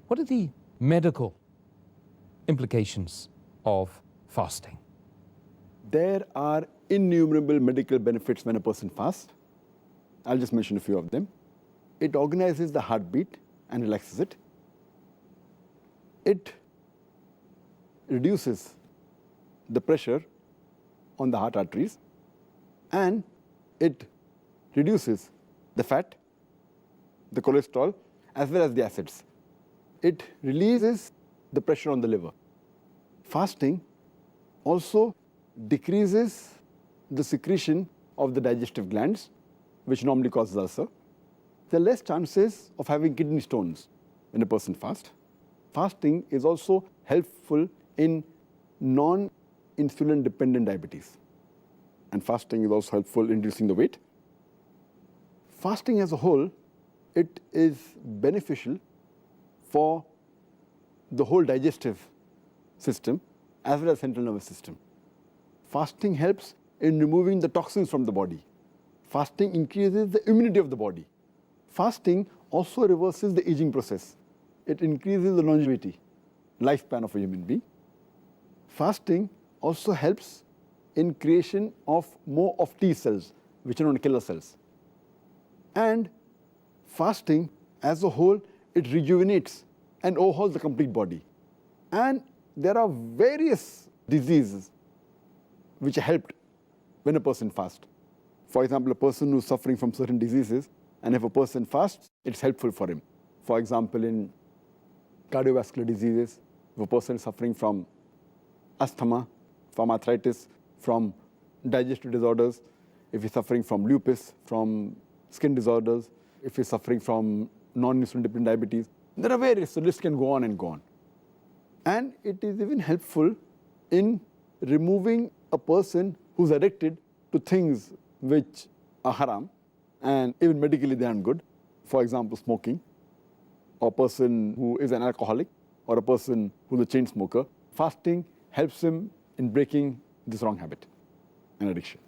What are the medical implications of fasting? There are innumerable medical benefits when a person fasts. I'll just mention a few of them. It organizes the heartbeat and relaxes it. It reduces the pressure on the heart arteries, and it reduces the fat, the cholesterol, as well as the acids. It releases the pressure on the liver. Fasting also decreases the secretion of the digestive glands, which normally causes ulcer. There are less chances of having kidney stones when a person fasts. Fasting is also helpful in non-insulin dependent diabetes. And fasting is also helpful in reducing the weight. Fasting as a whole, it is beneficial for the whole digestive system as well as central nervous system. Fasting helps in removing the toxins from the body. Fasting increases the immunity of the body. Fasting also reverses the aging process. It increases the longevity, lifespan of a human being. Fasting also helps in creation of more of T cells, which are known as killer cells. And fasting as a whole, it rejuvenates and overhauls the complete body. And there are various diseases which are helped when a person fasts. For example, a person who is suffering from certain diseases, and if a person fasts, it's helpful for him. For example, in cardiovascular diseases, if a person is suffering from asthma, from arthritis, from digestive disorders, if he's suffering from lupus, from skin disorders, if he's suffering from non-insulin dependent diabetes, there are various, the list can go on and go on. And it is even helpful in removing a person who's addicted to things which are haram, and even medically they aren't good. For example, smoking, or a person who is an alcoholic, or a person who's a chain smoker. Fasting helps him in breaking this wrong habit and addiction.